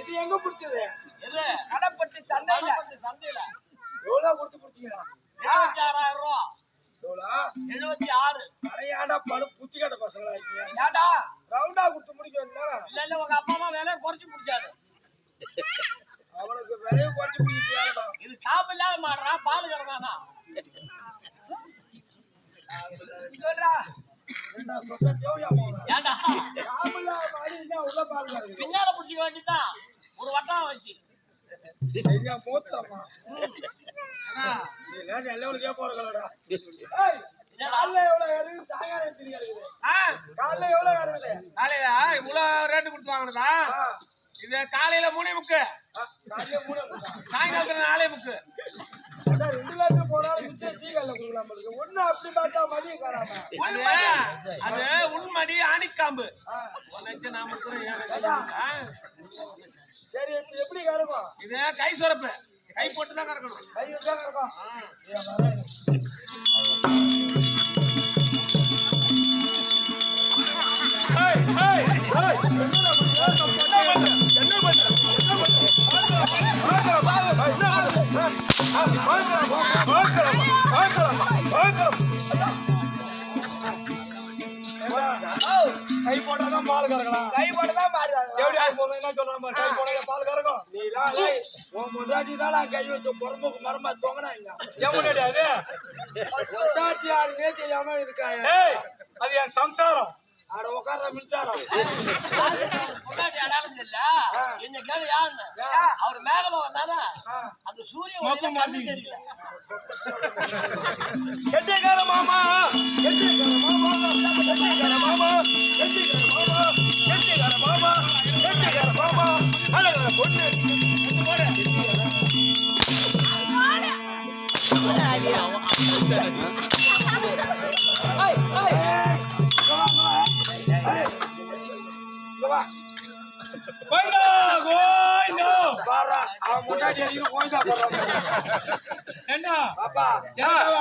இது எங்க புடிச்சது? எது? கடப்பட்டி சந்தையில. சந்தையில. எவ்வளவு கொடுத்து புடிச்சீங்க? 76000 ரூபாய். எவ்வளவு? 76. அடையாடா படு புத்தி கட்ட பசங்களா இருக்கீங்க. ஏடா ரவுண்டா கொடுத்து முடிக்க வேண்டாம். இல்ல உங்க அப்பா அம்மா வேலை குறைச்சு முடிச்சாரு. அவனுக்கு விலையை குறைச்சு முடிக்கியாடா. இது சாப்பிடலாம் மாட்றா பால் கறதானா. சொல்றா. ஏண்டா சொத்த தேவையா போறா. ஏண்டா சாப்பிடலாம் மாடினா உள்ள பால் கறக்கு. பின்னால புடிக்க வேண்டியதான். ஒரு வட்டம் வச்சி. சரியா போத்தமா. நீ லேட் எல்லோருக்கே போறங்களடா. ஏய் காலைல எவ்வளவு ஏறுது சாயங்காலம் எப்படி ஏறுது? காலைல எவ்வளவு ஏறுது? காலைல இவ்வளவு ரேட் கொடுத்து வாங்குனதா? இது காலையில 3:30. காலையில 3:30. சாயங்காலத்துல 4:30. அட 2 லேட் போறாரு மிச்சம் டீ கல்ல குடிக்கலாம் பாருங்க. ஒண்ணு அப்படி பார்த்தா மதிய காராம. அது உண்மடி ஆணிக்காம்பு. ஒண்ணு நாம சொல்றேன். சரி எப்படி கறக்கும்? இது கை சொரப்பு. கை போட்டு தான் கறக்கணும். கை வச்சா கறக்கும். ஏய் ஏய் ஏய் என்ன பண்ற? கை போட்டாதான் பால் கறக்கலாம். கை போட்டதான் எப்படி என்ன சொல்றான் கை போட பால் கறக்கும். நீதான் உன் முன்னாடி தான் கை வச்ச பொறுப்புக்கு மரமா தொங்கினா இல்ல எவ்வளவு அது பொண்டாட்டி யாருன்னே தெரியாம இருக்காங்க. அது என் சம்சாரம். அட உட்கார்ற மின்சாரம். பொண்டாட்டி அடாலும் இல்ல என்ன கேளு யாருன்னு அவர் மேகமா வந்தானா அந்த சூரிய ஒளியில கண்ணு தெரியல. கெட்டிக்கார மாமா கெட்டிக்கார மாமா கெட்டிக்கார மாமா கெட்டிக்கார மாமா கெட்டிக்கார மாமா கெட்டிக்கார மாமா அழகான பொண்ணு கோயிந்தா கோயிந்தா பாரா அவன் முன்னாடி அடிக்கிற கோயிந்தா போடுறான். என்ன பாப்பா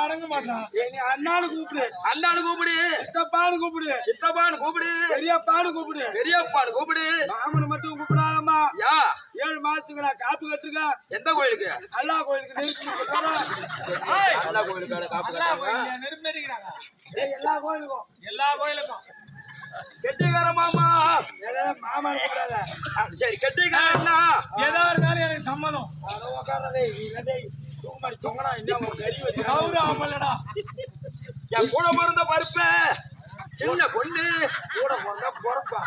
அடங்க மாட்டான். நீ அண்ணானு கூப்பிடு, அண்ணானு கூப்பிடு, சித்தப்பானு கூப்பிடு, சித்தப்பானு கூப்பிடு, பெரியப்பானு கூப்பிடு, பெரியப்பானு கூப்பிடு, மாமனு மட்டும் கூப்பிடாதம்மா. யா 7 மாசத்துக்கு நான் காப்பு கட்டுங்க. எந்த கோயிலுக்கு? அல்லா கோயிலுக்கு நெருப்பு அல்லா கோயிலுக்கு காப்பு கட்டாங்க. நெருப்படிக்கிறாங்க எல்லா கோயிலுக்கும். எல்லா கோயிலுக்கும். கெட்டிக்கார மாமா மாமன் கூப்பிடாத. சரி கெட்டிக்கார அண்ணா ஏதா இருந்தாலும் எனக்கு சம்மதம். அதை உட்காரதே தூங்கி தொங்கனா என்ன ஒரு கறி வச்சு கவுரு ஆமல்லடா. என் கூட பிறந்த பருப்ப சின்ன பொண்ணு கூட பிறந்தா பொறப்பா.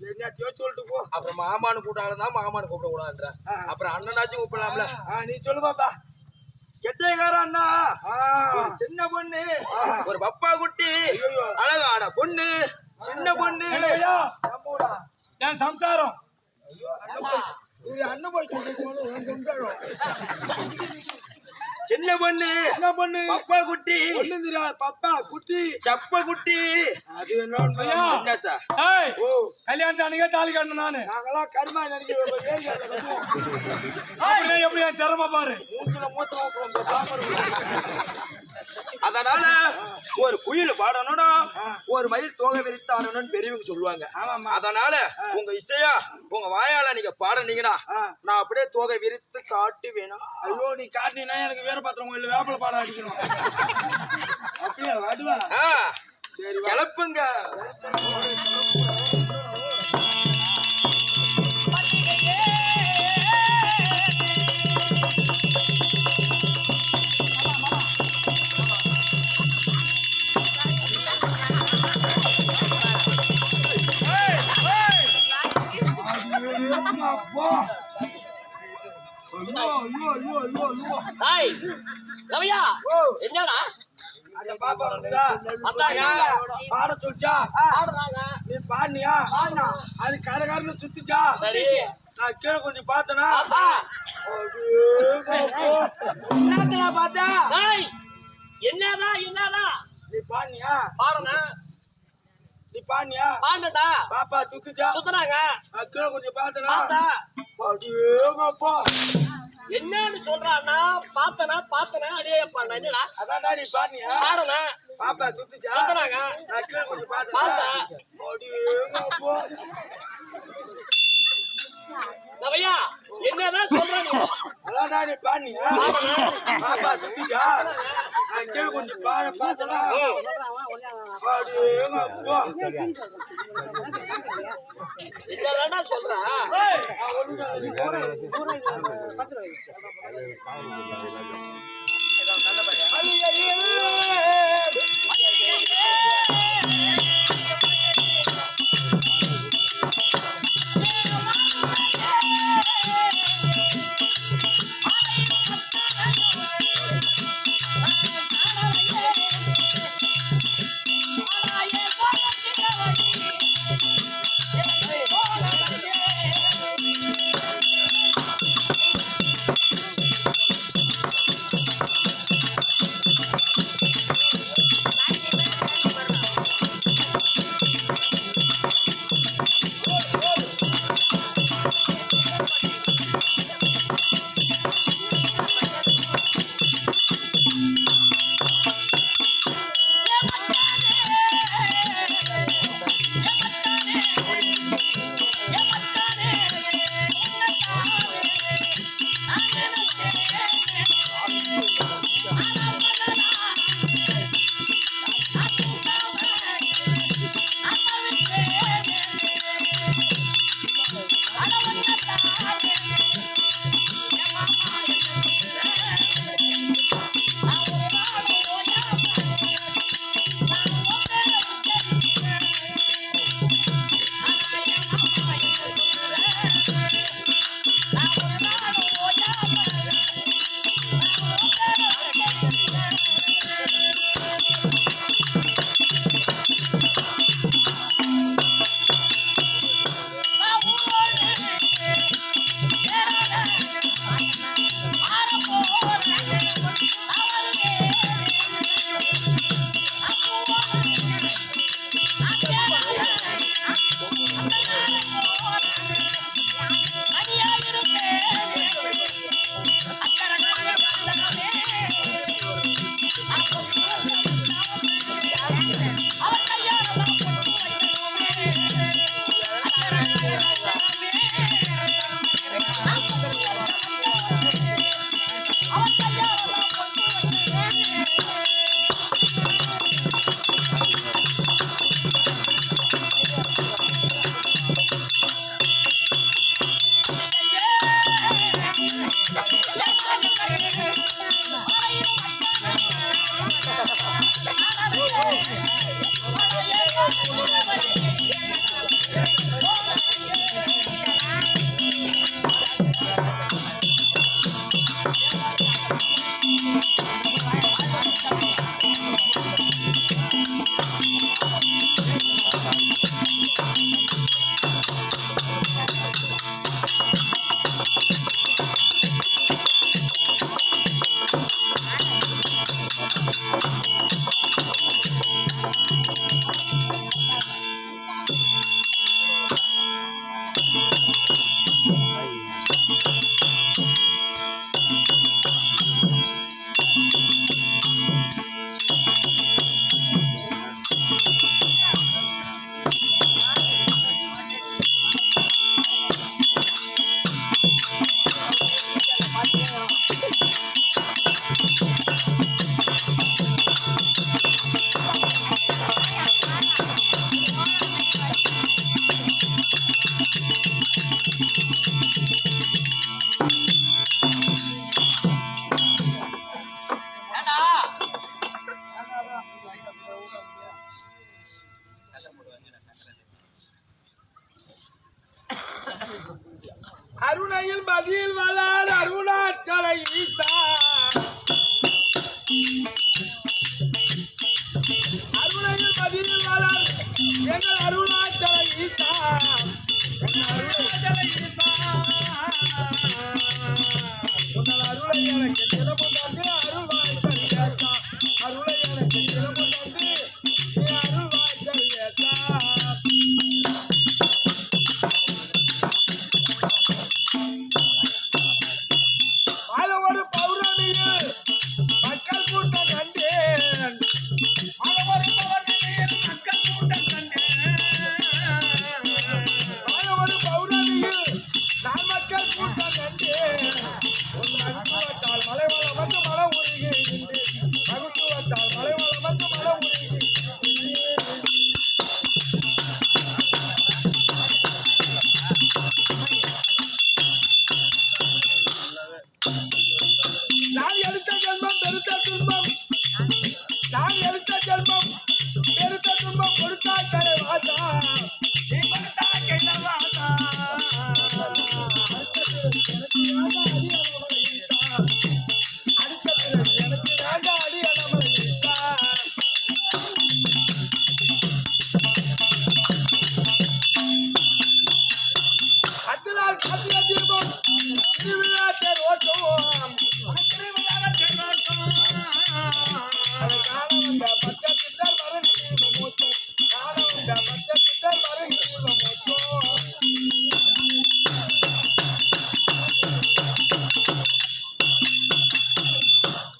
என்னத்தையோ சொல்லிட்டு போ. அப்புறம் மாமானு கூட்டாதான் மாமானு கூப்பிட கூடாதுன்ற. அப்புறம் அண்ணனாச்சும் கூப்பிடலாம்ல. நீ சொல்லு பாப்பா. கெட்டிக்கார அண்ணா சின்ன பொண்ணு ஒரு பப்பா குட்டி அழகான பொண்ணு சின்ன பொண்ணு என் சம்சாரம். அண்ணன் போய் சின்ன பொண்ணு என்ன பொண்ணு பப்பா குட்டி ஒண்ணு தெரியாது. பப்பா குட்டி சப்ப குட்டி அது என்ன என்னத்தா? ஏய் கல்யாணத்து அன்னைக்கே தாலி கட்டணும் நானு. நாங்கெல்லாம் கருமா நினைக்கிறோம். அப்படின்னா எப்படி என் திறமை பாரு. அதனால ஒரு குயில் பாடணும், ஒரு மயில் தோகை விரித்து ஆடணும்னு பெரியவங்க சொல்லுவாங்க. அதனால உங்க இசையா உங்க வாயால நீங்க பாடுனீங்கன்னா நான் அப்படியே தோகை விரித்து காட்டி வேணும். ஐயோ நீ காட்டினா எனக்கு வேற பாத்திரம் இல்ல வேப்பல பாடம் அடிக்கணும். அப்படியே அடுவா சரி கிளப்புங்க. என்னடா பாப்பா வந்துதா பாட சொல்லிச்சா? நீ பாடினியா? அது கரகரன்னு சுத்துச்சா? சரி நான் கீழே கொஞ்சம் பார்த்தனா என்னதான் என்னதான் நீ பாடினியா? பாடனா நீ பாடினியா? பாண்டா பாப்பா சுத்துச்சா? சுத்துறாங்க நான் கீழே கொஞ்சம் பார்த்தனா பார்த்தா என்னன்னு சொல்றான்னா பார்த்தனா அடேப்பா என்னடா அதான்டா நீ பாடினியா? பாடனா பாப்பா சுத்துச்சா? சுத்துறாங்க நான் கீழே கொஞ்சம் பார்த்தா நவையா என்னதான் சொல்றாங்க? அதான்டா நீ பாடினியா? பாப்பா சுத்துச்சா? நான் கீழே கொஞ்சம் பார்த்தனா என்னடா சொல்றா? மதியில் வளர் அருணாச்சல ஈசா அருணையில் மதியில் வளர் எங்கள் அருணாச்சல ஈசா உங்கள் அருளை எனக்கு தினமும் தந்து அருள்வாய் சரியேசா அருளை எனக்கு தினமும் தந்து நீ அருள்வாய் சரியேசா ஒரு பௌர்ணமியில் மக்கள் கூட்டம் கண்டேன் ஒரு பௌர்ணமியில் நான் மக்கள் கூட்டம் கண்டேன் உன் மகத்துவத்தால் மலைவள வந்து மழை உருகி மகத்துவத்தால் மலைவள வந்து மழை உருகி நான் எடுத்த ஜென்மம் பெருத்த துன்பம் நான் எடுத்த ஜென்மம் பெருத்த துன்பம் கொடுத்தா கடை வாசா நீ கொடுத்தா கடை வாசா எனக்கு வேண்ட அடி அனமலிசா அத்து நாள் காத்திய தீர்ப்பம் திருவிழா தேர் ஓட்டும்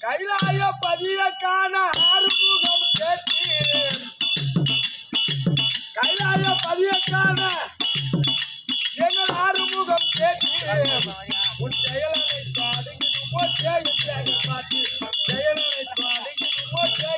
கைலாய பதிய காண ஆறுமுகம் கேட்டேன் கைலாய பதிய காண எங்கள் ஆறுமுகம் கேட்டேன் உன் செயலனை பாடுகிறது போச்சே என்று பார்த்து செயலனை பாடுகிறது போச்சே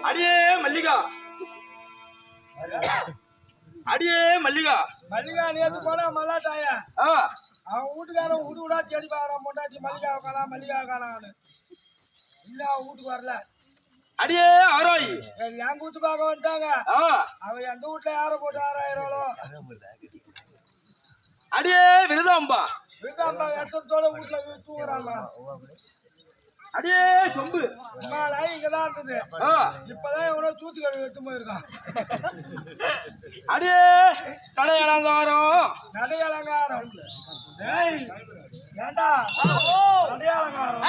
அடியே மல்லிகா அடியே மல்லிகா மல்லிகா நேத்து போனா மல்லாட்டாயா அவன் வீட்டுக்காரன் வீடு விடா தேடி பாக்குறான் பொண்டாட்டி மல்லிகா காணா மல்லிகா காணான்னு இல்ல அவன் வீட்டுக்கு வரல அடியே ஆரோய் என் கூத்து பார்க்க வந்துட்டாங்க அவன் எந்த வீட்டுல யார போட்டு 6000 அடியே விருதாம்பா விருதாம்பா எத்தத்தோட வீட்டுல தூங்குறாங்க அடியே சொம்பு இங்கதான் இருந்தது. இப்பதான் எவ்வளவு சூத்து கழுவி எடுத்து போயிருக்கான். அடியே கடை அலங்காரம் நடை அலங்காரம். ஏண்டா நடை அலங்காரம்?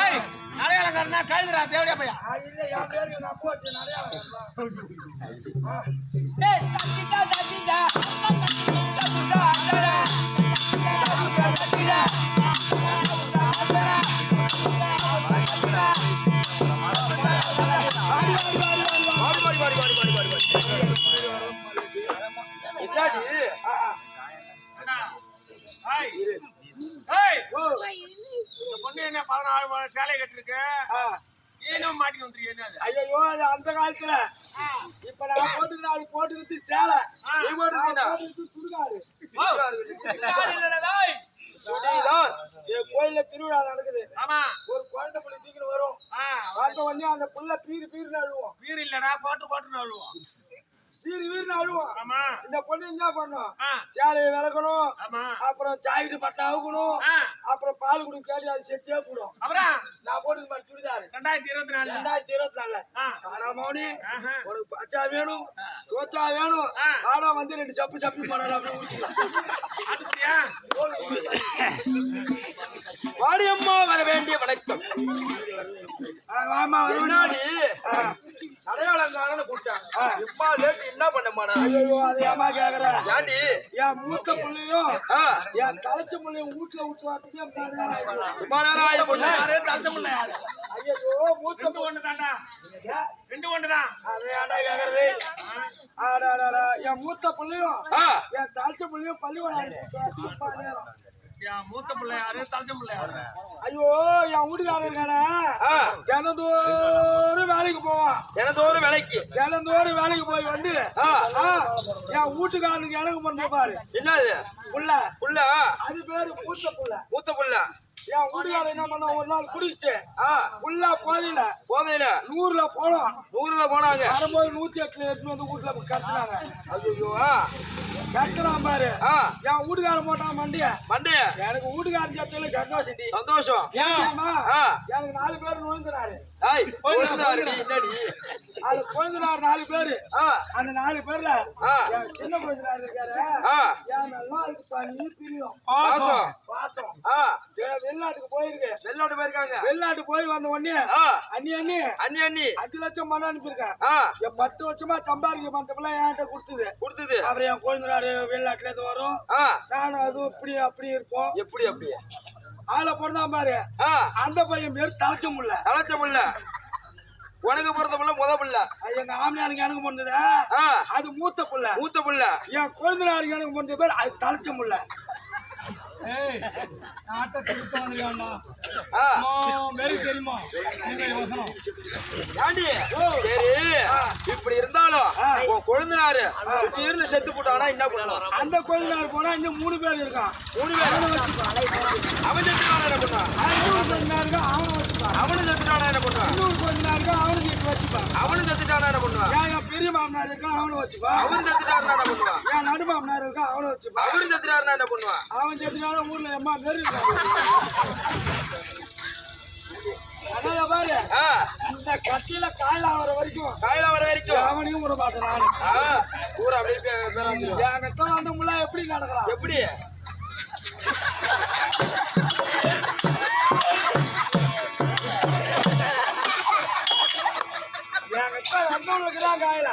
நடை அலங்காரம்னா கழுதுடா தேவடியா பையா. இல்ல என் பேருக்கு நான் போட்டு நடை அலங்காரம். பொண்ணு என்ன 16 சேலை கட்டிருக்கு ஏனும் மாட்டி வந்துருக்கு. ஐயோ அது அந்த காலத்துல. இப்ப நான் போட்டுக்கிட்டு சேலை கோயில்ல திருவிழா நடக்குது. ஆமா ஒரு குழந்தை புள்ளி தூக்கிட்டு வரும். பார்த்த உடனே அந்த புள்ள பீர் அழுவோம். பீர் இல்லடா கோட்டு அழுவோம். வீர்னு அழுவோம். ஆமா இந்த பொண்ணு என்ன பண்ணும்? சேலையை விளக்கணும். அப்புறம் சாய்க்கு பட்டை அவுக்கணும். அப்புறம் பால் குடி காட்டி அது செட்டே கூடும். அப்புறம் நான் போட்டு மாதிரி சுடிதாரு 2024 ஆனா மௌனி உனக்கு பச்சா வேணும் தோச்சா வேணும். ஆனா வந்து 2 சப்பு பண்ணலாம் அப்படி முடிச்சுக்கலாம். வாடியம்மா வர வேண்டிய வணக்கம். ஆமா முன்னாடி அடையாளங்காரன்னு கூப்பிட்டாங்க. இப்ப லேட்டு என்ன பண்ண மாட்டா? ஐயோ அதை ஏமா கேக்குற? ஏண்டி என் மூத்த புள்ளையும் என் தலைச்ச புள்ளையும் வீட்டுல விட்டு வார்த்தைக்கு ரொம்ப நேரம் ஆகி போச்சு. ஐயோ மூத்த ஒண்ணு தாண்டா 2 ஒண்ணு தான். அதை ஏன்டா கேக்குறது? என் மூத்த புள்ளையும் என் தலைச்ச புள்ளையும் பள்ளிக்கூடம் மூத்த பிள்ளை யாரு தலைச்ச பிள்ளை யாரு? ஐயோ என் வீட்டுக்காரர் இருக்கானே தினந்தோறும் வேலைக்கு போவான். தினந்தோறும் வேலைக்கு போய் வந்து என் வீட்டுக்காரனுக்கு எனக்கு பண்ண பாரு. என்னது புள்ள? அது பேரு மூத்த புள்ள. என் வீட்டுக்காரர் என்ன பண்ண ஒரு நாள் குடிச்சிட்டு புள்ள போதையில 100ல போனாங்க. வரும்போது 108 எடுத்து வந்து வீட்டுல கத்துனாங்க. ஐயோ கத்துறான் பாரு. என் வீட்டுக்காரன் போட்டான் மண்டிய. எனக்கு வீட்டுக்காரன் சேர்த்துல சந்தோஷம். எனக்கு 4 பேர் நுழைஞ்சுறாரு. அது குழந்தைனார் 4 பேரு. அந்த 4 பேர்ல சின்ன குழந்தைனார் இருக்காரு. என் எல்லாம் அதுக்கு நீ தெரியும் பாசம். வெளிநாட்டுக்கு போயிருக்கு. வெளிநாட்டு போய் வந்த உடனே அண்ணி 5 லட்சம் பணம் அனுப்பியிருக்கேன். என் 10 வருஷமா சம்பாதிக்க பணத்தப்பெல்லாம் என்கிட்ட கொடுத்தது. அப்புறம் என் குழந்தைனாரு வெளிநாட்டுல இருந்து வரும். நானும் அதுவும் அப்படி இருப்போம். எப்படி ஆளை பொறுத்தான் பாரு. அந்த பையன் பேரு தலைச்ச முல்ல. உனக்கு பிறந்த புள்ள முத புள்ள. எங்க ஆமியாருக்கு எனக்கு பொண்ணு அது மூத்த புள்ள. என் குழந்தைனாருக்கு எனக்கு பொண்ணு பேர் அது தலைச்ச முல்ல. இப்படி இருந்தாலும் கொழுந்தினாரு செத்து போட்டானா என்ன பண்ணலாம்? அந்த கொழுந்தினார் போனா இன்னும் 3 பேர் இருக்கான். 3 பேர் அவன் செத்துட்டானா என்ன பண்ணான்? அவனு செத்துட்டானா என்ன பண்ணுவான்? அவனு செத்துட்டானா என்ன பண்ணுவான்? என் பெரிய மாமனார் இருக்கான் அவனு வச்சுப்பான். அவனு செத்துட்டாருனா என்ன பண்ணுவான்? என் நடு மாமனார் இருக்கான் அவனு வச்சுப்பான். அவனு செத்துட்டாருனா என்ன பண்ணுவான்? அவன் செத்துட்டாலும் ஊர்ல எம்மா பேரு அதனால பாரு இந்த கட்டில காயில வர வரைக்கும் அவனையும் விட மாட்டேன் நானு. ஊர் அப்படியே என்கிட்ட வந்த முள்ள எப்படி நடக்கலாம்? எப்படி என்கிட்ட வந்தவங்களுக்குதான் காயில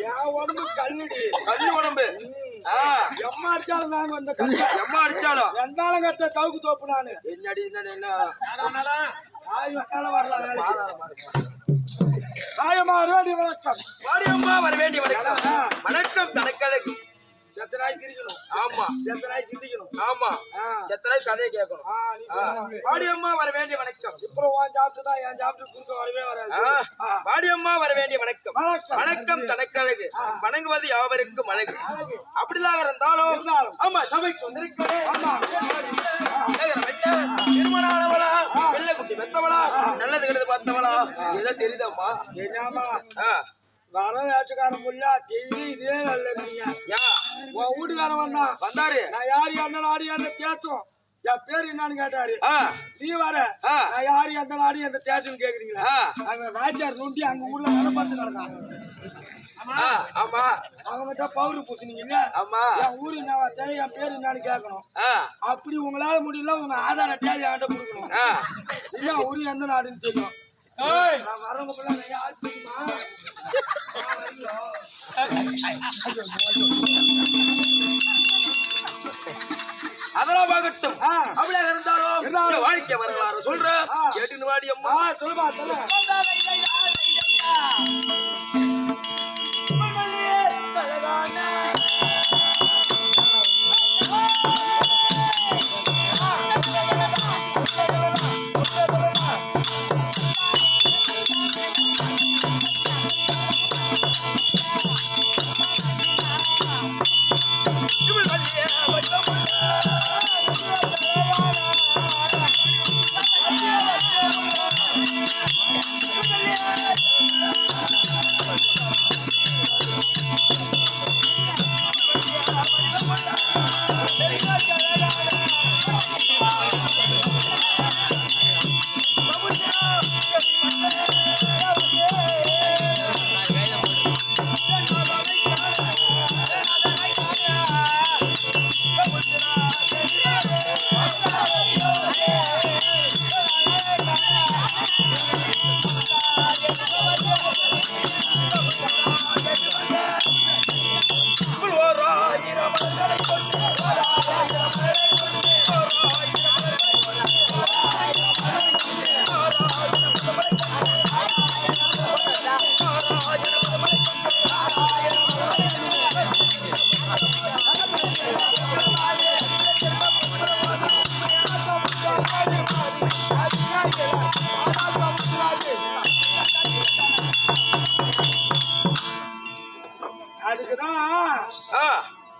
என் உடம்பு கல்லு உடம்பு. எம்மா அடிச்சாலும் நாங்க வந்த எம்மா அடிச்சாலும் எந்தாலும் கட்ட சவுக்கு தோப்பு நானு. என்னடி என்ன வாடியம்மா வர வேண்டிய வணக்கம் தனக்கழகு. செத்தனாய் சிரிக்கணும். ஆமா செத்தனாய் சிந்திக்கணும். ஆமா செத்தனாய் கதையை கேட்கணும். வாடியம்மா வர வேண்டிய வணக்கம். இப்போ உன் சாப்பிட்டுதான் என் சாப்பிட்டு குறுக்க வரவே வராது. வாடியம்மா வர வேண்டிய வணக்கம். வணக்கம் தனக்கழகு. வணங்குவது யாவருக்கும் அழகு. அப்படிலாம் இருந்தாலும் ஆமா சபைக்கு வந்திருக்கிறேன். திருமணானவளா வெள்ளை குட்டி வெத்தவளா நல்லது கெடுத்து பார்த்தவளா ஏதோ தெரியுதம்மா. என்னமா வர வேட்டுக்காரன் புள்ளா டெய்லி இதே வேலை இருக்கீங்க. உன் வீட்டுக்காரன் வந்தாரு. நான் யாரு அண்ணன் ஆடி அந்த பேச்சும் என் பேரு என்னன்னு கேட்டாரு. சீவார ஆ. நான் யாரு எந்த நாடு எந்த தேசம்னு கேக்குறீங்களா? அங்க ராஜார் நோண்டி அங்க ஊர்ல வேலை பார்த்து நடக்காங்க. ஆமா அவங்ககிட்ட பவுரு பூசினீங்க. ஆமா என் ஊரு என்ன என் பேரு என்னன்னு கேட்கணும். அப்படி உங்களால முடியல உங்க ஆதார் அட்டையாவது என்கிட்ட கொடுக்கணும். இல்ல ஊரு எந்த நாடுன்னு தெரியும். நான் வரவங்க பிள்ளை யாரு தெரியுமா? அதெல்லாம் பார்க்கட்டும். அப்படியே இருந்தாலும் வாழ்க்கை வரலாறு சொல்றேன். கேட்டுன்னு வாடி அம்மா. சொல்லுமா சொல்ல.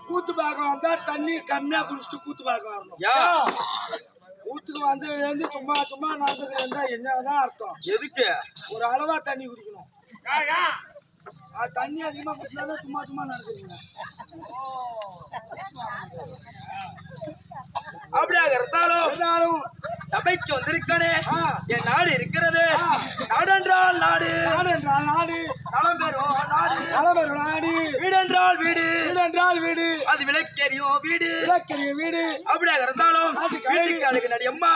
கூத்து பார்க்க வந்தா தண்ணி கம்மியா குடிச்சிட்டு கூத்து பார்க்க வரணும். ஊத்துக்கு வந்து சும்மா சும்மா நடந்துட்டு இருந்தா என்னதான் அர்த்தம்? எதுக்கு? ஒரு அளவா தண்ணி குடிக்கணும். தண்ணி அதிகமா குடிச்சாலும் சும்மா சும்மா நடக்குறீங்க. அப்படியாக இருந்தாலும் சபைக்கு வந்திருக்கானே என் நாடு இருக்கிறது. நாடென்றால் நாடு, நாடென்றால் நாடு, நலம் பெறும் நாடு, நலம் பெறும் நாடு, வீடென்றால் வீடு, வீடென்றால் வீடு, அது விளக்கெரியும் வீடு, விளக்கெரிய வீடு. அப்படியாக இருந்தாலும் வீட்டுக்கு அழகு நடி அம்மா.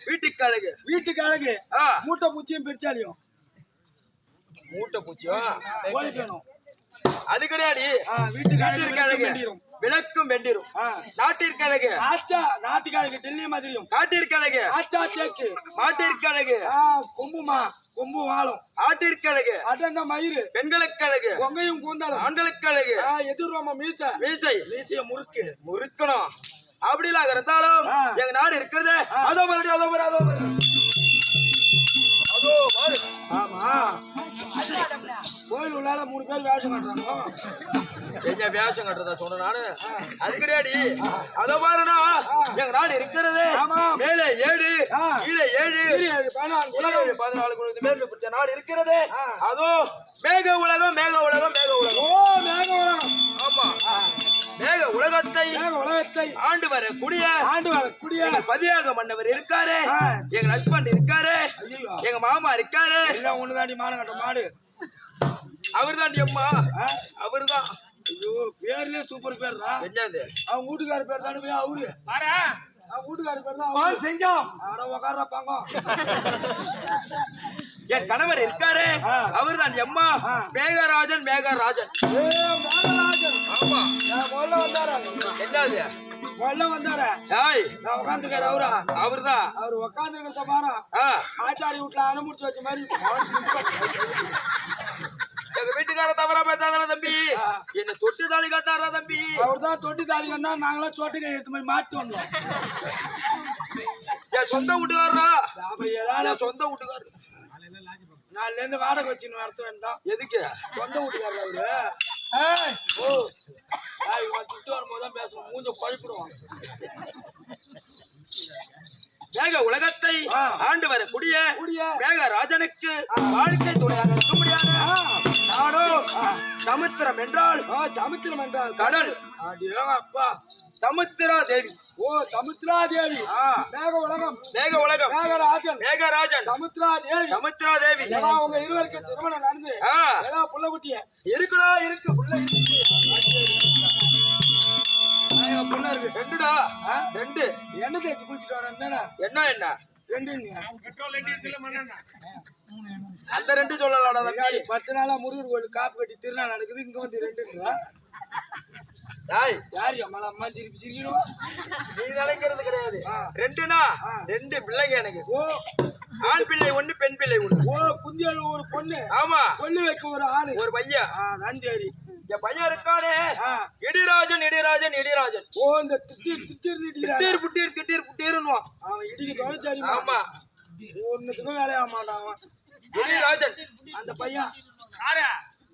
வீட்டுக்கு அழகு, வீட்டுக்கு அழகு மூட்டை பூச்சியும் பிரிச்சாலியும். மூட்டை பூச்சியும் ஓடிக்கணும். அது கிடையாது. வீட்டுக்கு அழகு விளக்கும் வெண்டிரும். நாட்டிற்கு அழகு ஆச்சா, நாட்டுக்கு அழகு டெல்லி மாதிரியும். காட்டிற்கு அழகு ஆச்சா சேக்கு, மாட்டிற்கு அழகு கொம்புமா கொம்பு வாழும். ஆட்டிற்கு அழகு அடங்க மயிறு, பெண்களுக்கு அழகு பொங்கையும் கூந்தாலும். ஆண்களுக்கு அழகு எதிர்ரோம மீசை, மீசைய முறுக்கு முறுக்கணும். அப்படிலாம் இருந்தாலும் எங்க நாடு இருக்கிறது. அதோ பாரு, அதோ பாரு, அதோ பாரு, அதோ பாரு. ஆமா, கோயில் உள்ளால 3 பேர் வேஷம் கட்டுறாங்க. என்ன வேஷம் கட்டுறதா சொன்ன நானு? அது கிடையாது. அதோ பாருனா எங்க நாடு இருக்கிறது. மேலே 7 கீழே 7 14 மேற்கு பிடிச்ச நாடு இருக்கிறது. அதோ மேக உலகம், மேக உலகம், மேக உலகம். ஓ மேக உலகம். ஆமா, மேக உலகத்தை ஆண்டு வர கூடிய பதியாக மன்னவர் இருக்காரு. எங்க ஹஸ்பண்ட் இருக்காரு, எங்க மாமா இருக்காரு. எல்லாம் ஒண்ணுதாண்டி மானம் கட்ட மாடு. அவர்தாண்டி அம்மா, அவர்தான். ஐயோ பேர்லயே சூப்பர் பேர்ரா. என்னது? அவங்க வீட்டுக்கார பேர் தானே போய் அவரு. அவங்க வீட்டுக்கார பேர் தான் செஞ்சோம். அட உட்கார்றா பாங்க. என் கணவர் இருக்காரு, அவர்தான் அம்மா. மேகராஜன், மேகராஜன். மேகராஜன். ஆமா, முதல்ல வந்தாரா? என்னது முதல்ல வந்தாரா? நான் உட்காந்துருக்காரு அவரா? அவர்தான். அவர் உட்காந்துருக்கிறத பாரு. ஆச்சாரி வீட்டுல அனுமதிச்சு வச்ச மாதிரி. எங்க வீட்டுக்கார தவறா பேசாதான தம்பி? என்ன தொட்டு தாலி கட்டாரா தம்பி? அவர் தான் தொட்டி தாலி கட்டினா நாங்களாம் சோட்டுக்கை எடுத்து போய் மாட்டு வந்தோம். என் சொந்த வீட்டுக்காரரா? ஏதாவது சொந்த வீட்டுக்காரரு. நாலுல இருந்து வாடகை வச்சுன்னு நடத்த வேண்டாம். எதுக்கு? சொந்த வீட்டுக்காரர் அவரு. ஓ திட்டு வரும்போதுதான் பேசுவோம். மூஞ்ச குழப்பிடுவான். மேக உலகத்தை ஆண்டு வர கூடிய மேகராஜனுக்கு வாழ்க்கை துணையாக இருக்க முடியாது. இருந்தாலும் சமுத்திரம் என்றால் சமுத்திரம் என்றால் கடல். அப்பா சமுத்திரா தேவி. ஓ சமுத்திரா தேவி. மேக உலகம். மேக உலகம். மேகராஜன். மேகராஜன். சமுத்திரா தேவி. சமுத்திரா தேவி. உங்க இருவருக்கு திருமணம் நடந்து ஏதாவது புள்ள குட்டிய இருக்குடா இருக்கு புள்ள இருக்கு. புள்ள இருக்கு. ரெண்டுடா. ரெண்டு. எண்ணெய் தேய்ச்சி குளிச்சுட்டு வரேன். என்ன ரெண்டு அந்த ரெண்டு சொல்லலாடா தம்பி. 10 நாளா முருகர் கோயில் காப்பு கட்டி திருநாள் நடக்குது. இங்க வந்து ரெண்டுங்களா? யாரு அம்மா அம்மா திருப்பி சிரிக்கணும். நீ நினைக்கிறது கிடையாது. ரெண்டுனா ரெண்டு பிள்ளைங்க எனக்கு. ஓ ஆண் பிள்ளை ஒண்ணு பெண் பிள்ளை ஒண்ணு. ஓ குந்தியால ஒரு பொண்ணு. ஆமா கொல்லி வைக்க ஒரு ஆணு ஒரு பையன். நஞ்சேரி என் பையன் இருக்கானே இடிராஜன் இடிராஜன் இடிராஜன். ஓ இந்த திட்டீர் புட்டீர்னுவான் அவன் இடிக்கு தொலைச்சாரி. ஆமா ஒன்னுத்துக்கும் வேலையா மாட்டான் அவன் இடிராஜன். அந்த பையன்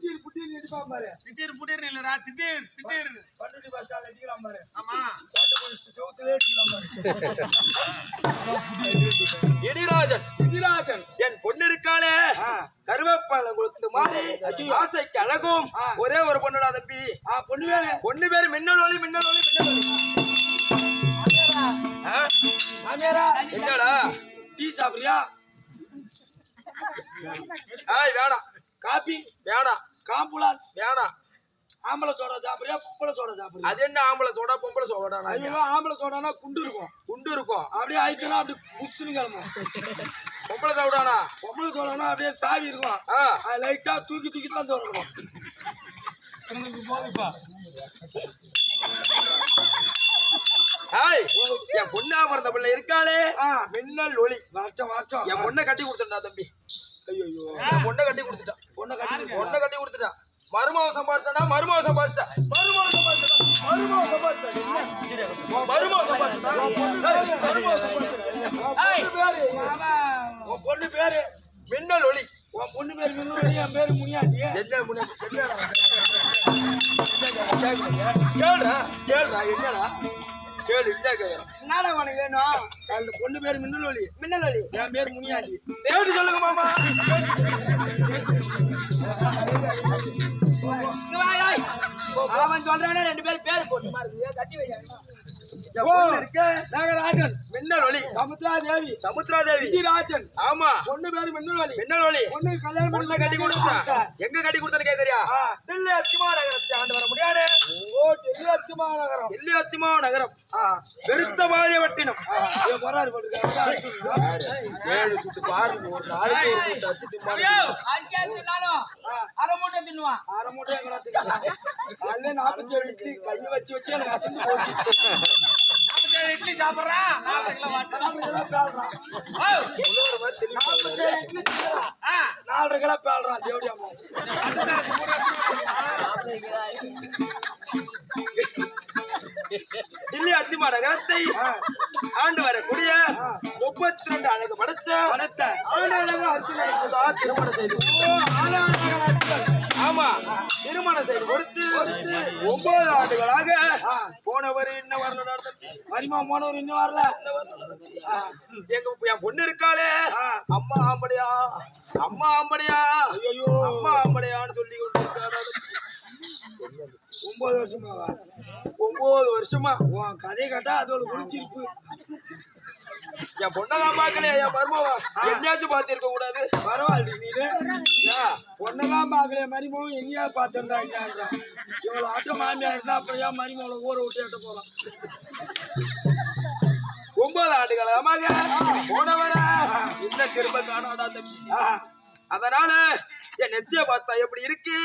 திட்டீர் புட்டீர் இடிப்பா பாரு. திட்டீர் புட்டீர் இல்லடா திட்டீர் திட்டீர் பண்டி பாஷால இடிக்கலாம் பாரு. ஆமா சவுத்துல இடிக்கலாம் பாரு. இடிராஜன். இடிராஜன் என் பொண்ணு இருக்காளே கருவேப்பாளம் கொடுத்து மாதிரி ஆசைக்கு அழகும் ஒரே ஒரு பொண்ணுடா தம்பி. பொண்ணு பேரு மின்னல் ஒளி மின்னல் ஒளி மின்னல் ஒளி. என்னடா டீ சாப்பிடுறியா? வேணாம். காபி வேணாம். காம்புலான் வேணாம். ஆம்பளை சோடா சாப்பிடுறியா? பொம்பளை சோடா சாப்பிடுறியா? அது என்ன ஆம்பளை சோடா பொம்பளை சோடா? ஐயோ ஆம்பளை சோடானா குண்டு இருக்கும். குண்டு இருக்கும். அப்படியே ஆயிட்டுனா அப்படி புஷ்னு கிளம்பும். பொம்பளை சோடானா? பொம்பளை சோடானா அப்படியே சாவி இருக்கும். அது லைட்டா தூக்கி தான் தோறணும். என் பொண்ணா பிறந்த பிள்ளை இருக்காளே மின்னல் ஒளி. வாட்டம் என் பொண்ணை கட்டி கொடுத்துட்டா தம்பி. ஐயோ என் பொண்ணை கட்டி கொடுத்துட்டான். பொண்ணை கட்டி கொடுத்துட்டான். மருமக சம்பாதிச்சானா மருமக சம்பாதிச்சா பொண்ணு பேரு மின்னல் ஒளி. உன் பொண்ணு பேரு மின்னல் ஒளி. என் பேரு முனியாண்டி. என்ன கேளுடா என்னடா கேளு. என்னடா உனக்கு வேணும்? அந்த பொண்ணு பேரு மின்னல் ஒளி. மின்னல் ஒளி. என் பேரு முனியாண்டி. கேட்டு சொல்லுங்க மாமா. அவன் சொல்றானே 2 பேர் பேர் போட்டு மாறுது கட்டி வைக்க. நாகராஜன் மின்னல் ஒளி. சமுத்திரா தேவி. சமுத்திரா தேவி. ராஜன். ஆமா பொண்ணு பேரு மின்னல் ஒளி. மின்னல் ஒளி. பொண்ணு கல்யாணம் பொண்ணை கட்டி கொடுத்தா எங்க கட்டி கொடுத்தன்னு கேக்குறியா? தில்லி அத்திமா நகரத்தை ஆண்டு வர முடியாது. ஓ டெல்லி அத்திமா நகரம். தில்லி அத்திமா நகரம் பெருத்த பாளையப்பட்டினம். போராடு போட்டுருக்காரு. 7 சுட்டு பாருங்க. ஒரு நாளைக்கு அச்சு தின்னாலும் அரை மூட்டை தின்னுவான். அரை மூட்டை எங்க அல்ல 47 கை வச்சு எனக்கு அசந்து போச்சு. 47 இட்லி சாப்பிடுறான். 4 கிலோ வாட்டர். 4 கிலோ பேல்றான் தேவடியாமா. தில்லி அத்திமா நகரத்தை ஆண்டு வரக்கூடிய 32 அழகு படத்த திருமணம் செய்து ஆமா திருமணம் செய்து கொடுத்து 9 ஆண்டுகளாக போனவர் இன்னும் வரல. மரிமா போனவர் இன்னும் வரல. என் பொண்ணு இருக்காளே அம்மா ஆம்படியா ஐயோ அம்மா ஆம்படியான்னு சொல்லி கொண்டிருக்காரு. 9 வருஷமாவா? 9 வருஷமா. உன் கதை கேட்டா அதோட குடிச்சிருப்பு. என் பொண்ணதான் பாக்கலையா? என் மருமவா என்னையாச்சும் பார்த்திருக்க கூடாது? பரவாயில்ல நீனு பொண்ணெல்லாம் பாக்கலையா? மரிமாவும் எங்கேயா பார்த்துருந்தா என்ன? இவ்வளவு ஆட்ட மாமியா இருந்தா அப்படியா மரிமாவை ஊற விட்டு எட்ட போலாம். 9 ஆண்டுகளாக போனவர இன்னும் திரும்ப காணாடா தம்பி. அதனால என் நெத்திய பார்த்தா எப்படி இருக்கு?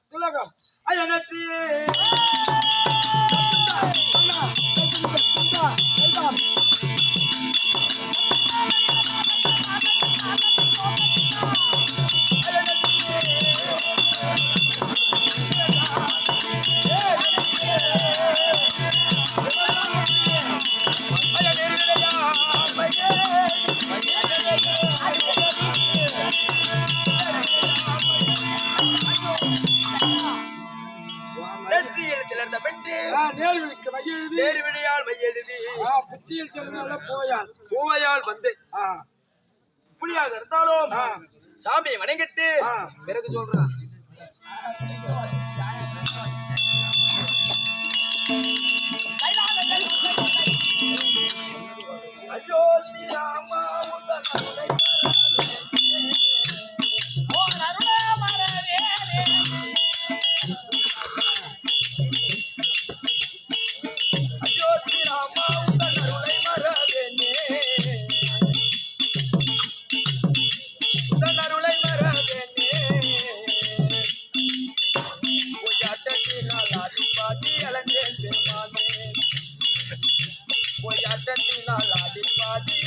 திலகம் நெத்தி புத்தியில் சிறந்தால போயால் வந்து புலியாக இருந்தாலும் சாமியை வணங்கிட்டு பிறகு சொல்றான் ஐயோ ஸ்ரீராமா உந்தன் அருளை ஐயோ ஸ்ரீராமா உந்தன் அருளை மறவேனே உந்தன் அருளை மறவேனே பொய்யாட்டத்தினால் ஆடிப்பாடி அலைந்தேன் பெருமானே பொய்யாட்டத்தினால் ஆடிப்பாடி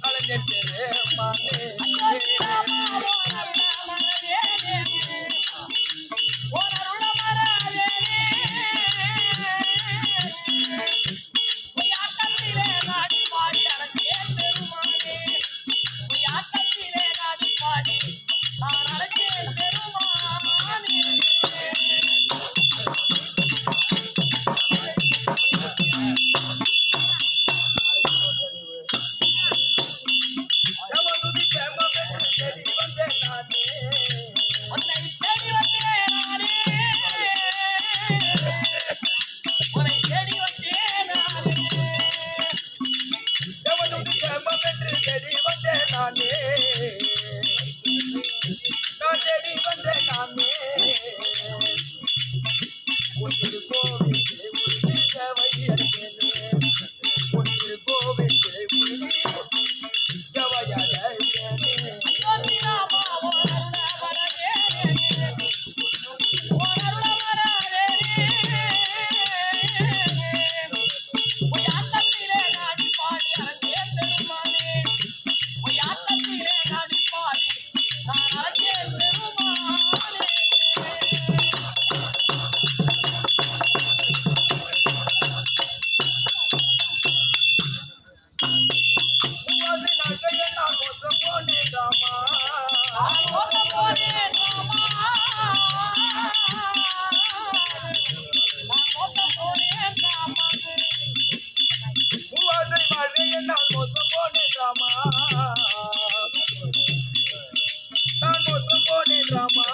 அலைந்தேன் பெருமானே தேவனுதி தேவமென்று தேடி வந்தேன் நானே தேவனுதி தேவமென்று தேடி வந்தேன் நானே நான் தேடி வந்தேன் நானே உன் திருக்கோவிலே உருகி தேவை அடைந்தேனே உன் திருக்கோவிலே உருகி தேவை அடைந்தேனே மூவாசி நாட்கள் நான் மோசம் போனேன் ராமா மூவாசை வாழ்க்கையில் நான் மோசம் போனேன் ராமா நான் மோசம் போனேன் ராமா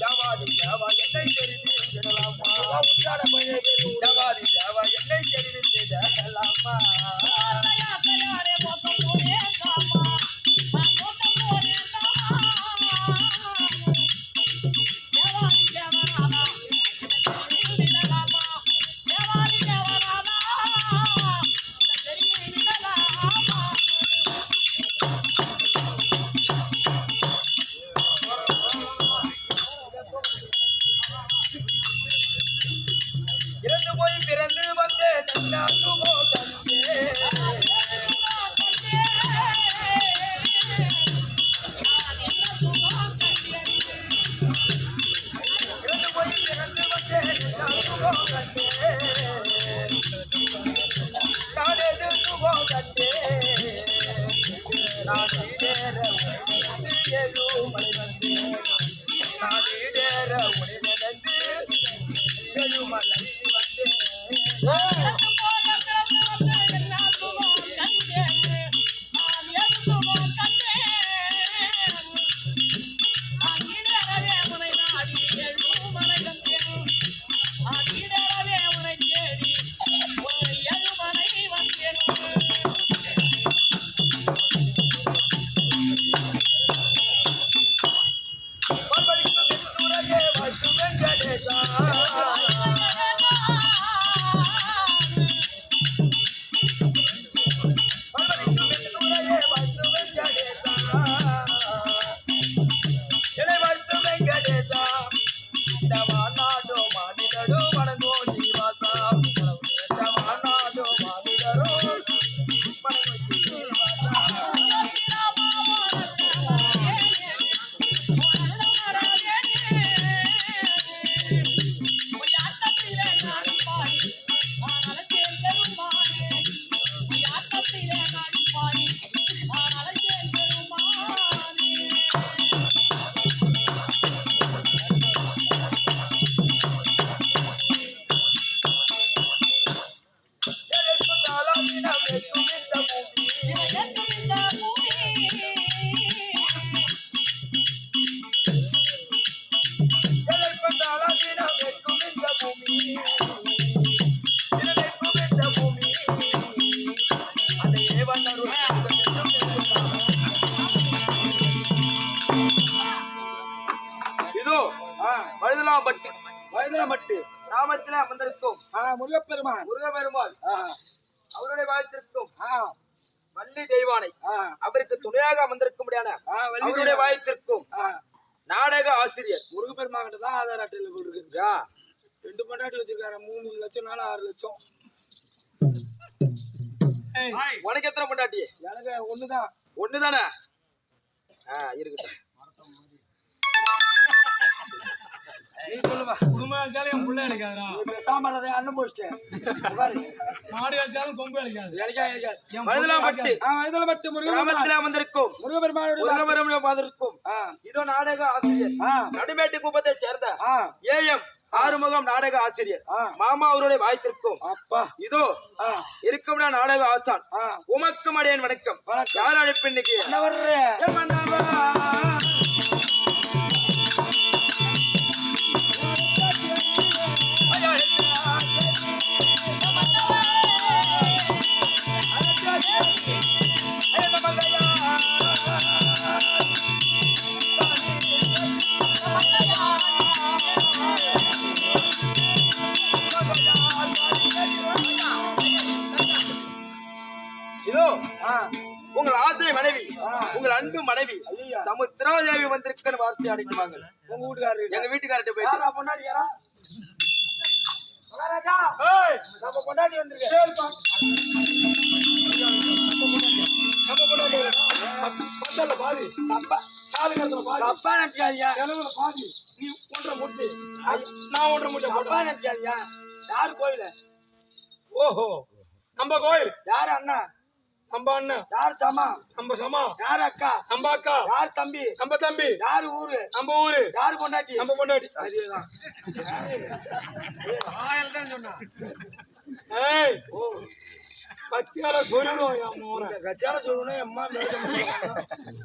ஜவாதி ஜவா என்னை தெரிந்து விடலாமா ஜவாதி ஜவா என்னை தெரிந்து விடலாமா இறந்து போய் இதோ வழுதலாம்பட்டு வயதுலமட்டு கிராமத்திலே அமர்ந்திருக்கும் முருகப்பெருமான் முருகப்பெருமாள் அவருடைய வாய்த்திருக்கும் ஆ வள்ளி தெய்வானை அவருக்கு துணையாக அமர்ந்திருக்கும்படியான அவருடைய வாய்த்திருக்கும் நாடக ஆசிரியர் முருகப்பெருமான் கிட்ட தான் ஆதார் அட்டையில போட்டுருக்கு 2 பொண்டாட்டி வச்சிருக்காரு 3 லட்சம் 6 லட்சம் உனக்கு எத்தனை பொண்டாட்டி? எனக்கு ஒண்ணுதான். ஒண்ணுதானே? இருக்கட்டும். நீ சொல்லுவா. குடும்பம் அடிச்சாலும் என் பிள்ளை அடிக்காதுடா. சாம்பார் அண்ணன் போச்சிட்டேன். மாடு அடிச்சாலும் கொம்பு அடிக்காது. வழுதலாம்பட்டு வழுதலாம்பட்டு கிராமத்தில் அமர்ந்திருக்கும் முருகப்பெருமானுடைய பாதருக்கும் இதோ நாடக ஆசிரியர் நடுமேட்டு குப்பத்தை சேர்ந்த ஏஎம் ஆறுமுகம் நாடக ஆசிரியர் மாமா அவருடைய வாய்த்திருக்கும் அப்பா இதோ இருக்கும் நாடக ஆசான் உமக்கும் அடையன் வணக்கம். யார் அழைப்பு இன்னைக்கு? இதோ உங்கள் ஆசை மனைவி உங்கள் அன்பு மனைவி சமுத்திராதேவி வந்திருக்கிற வார்த்தை அடைக்குவாங்க. உங்க வீட்டுக்காரரு எங்க வீட்டுக்காரர்கிட்ட போயிட்டு பொண்டாட்டியாரா நம்ம பொண்டாட்டி வந்திருக்கேன். அப்பா நினைச்சாரியா பாதி நீ 1.5 மூட்டை நான் 1.5 மூட்டை அப்பா நினைச்சாரியா யாரு கோயில? ஓஹோ நம்ம கோயில். யாரு அண்ணா? நம்ம அண்ணன். யாரு சமா? நம்ம சமா. யாரு அக்கா? நம்ம அக்கா. யாரு தம்பி? நம்ம தம்பி. யாரு ஊரு? நம்ம ஊரு. யாரு பொண்டாட்டி? நம்ம பொண்டாட்டி. அதேதான். ஆயல் தான் சொன்னா. ஏய் ஓ கத்தியால சொல்லுறோம் யா மோர. கத்தியால சொல்லுனே அம்மா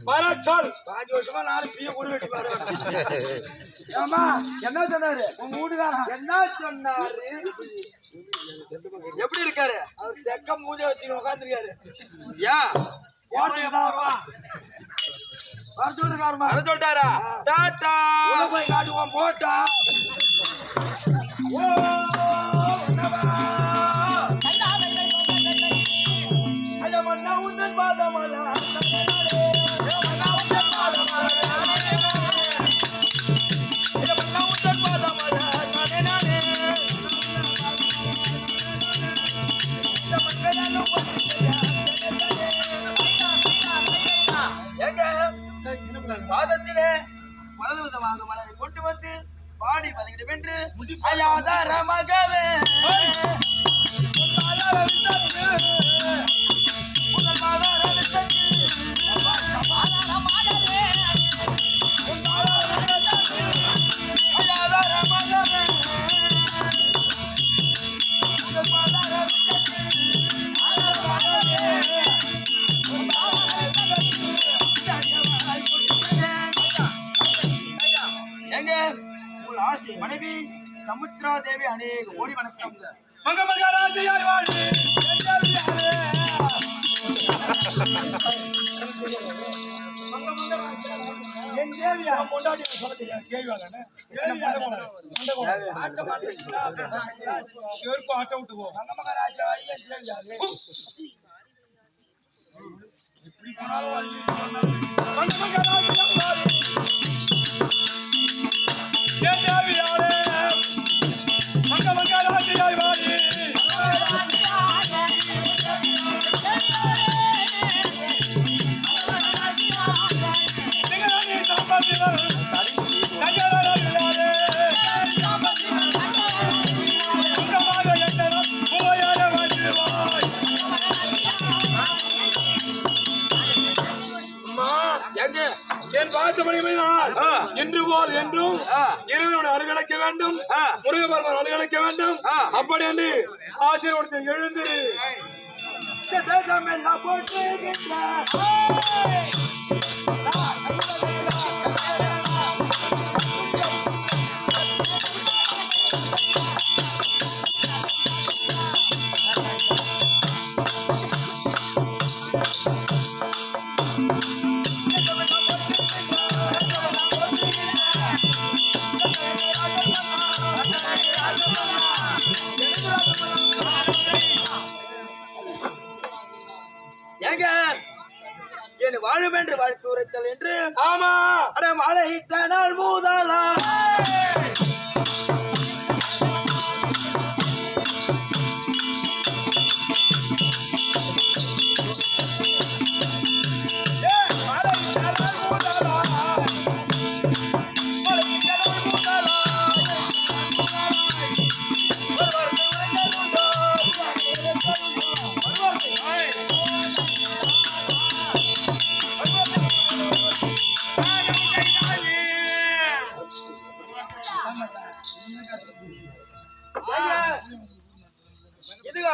பாரா சொல். 5 வருஷமா நாலு பிய குடு வெட்டி பாரு. அம்மா என்ன சொன்னாரு உங்க வீட்டுக்காரன்? என்ன சொன்னாரு? எப்படி இருக்காரு? அவர் தெக்க மூஞ்ச வச்சு உட்காந்துருக்காரு. ஏன் வர சொல்லிட்டாரா? டாடா போய் காட்டுவோம் போட்டா பாதத்திலே வலது விதமாக மலரை கொண்டு வந்து பாடி வதங்கிட வென்று அயாதாரமாகவே மனைவி சமுத்திரா தேவி அநேக கோடி வணக்கம். மங்க மகாராஜையாய் வாழ்வு என் தேவியா பொண்டாட்டி சொல்லுங்க கேள்வியாதானே செருப்பு ஆட்ட விட்டு போ. மங்க மகாராஜா ஐயன் தேவியா எப்படி போனாலும் மங்க மகாராஜையாய் மங்க மகாராஜையாய் வாழி என் பாசமணிமையினால் இன்று போல் என்றும் இறைவனுடைய அருகலைக்க வேண்டும், முருகபெருமான் அருகலைக்க வேண்டும். அப்படி என்று ஆசீர்வாதத்தில் எழுந்து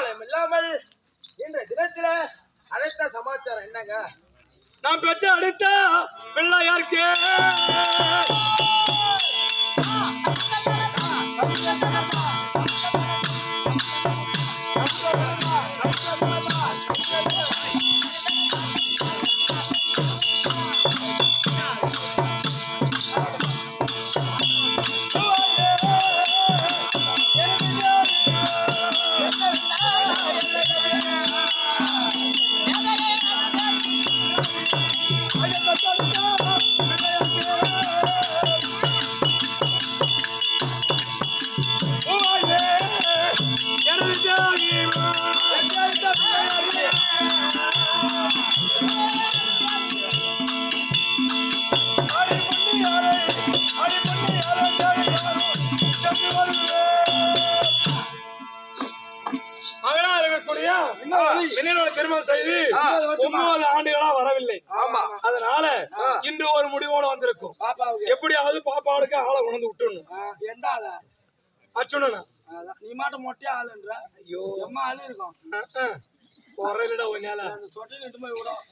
தாமதம் இல்லாமல் இன்று தினத்தில அழைத்த சமாச்சாரம் என்னங்க? நான் பெற்ற அடுத்த பிள்ளையாருக்கு மகனா இருக்கக்கூடிய மின்னலோட பெருமை செய்து 9 ஆண்டுகளா வரவில்லை. ஆமா. அதனால இன்று ஒரு முடிவோட வந்திருக்கும். எப்படியாவது பாப்பாவுக்கு ஆளை உணர்ந்து விட்டுணும். எந்த ஆளா அச்சுனா நீ மாட்டம் மொட்டையா ஆளுன்ற ஐயோ எம்மா ஆளு இருக்கும் குறையிலடா ஒன்னால சொட்டி நிட்டு போய் விடும்.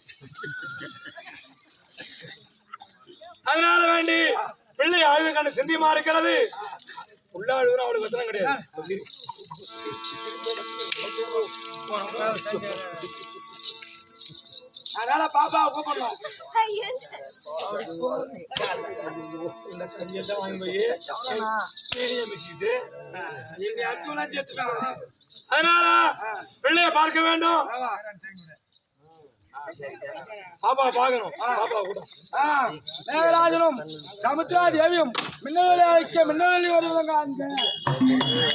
அதனால வேண்டி பிள்ளை ஆயுத கண்டு சிந்தியமா இருக்கிறது. உள்ளாழுதும் அவளுக்கு வச்சனம் கிடையாது. அதனால பாப்பா கூப்பிடணும். இந்த கஞ்சியெல்லாம் வாங்கி போய் சீனியை மிச்சிட்டு எங்க அச்சுலாம் சேர்த்துட்டான். அதனால பிள்ளைய பார்க்க வேண்டும். பாப்பா பார்க்கணும். பாப்பா கூட மேகராஜனும் சமுத்திரா தேவியும் மின்னவெளி வருவங்க.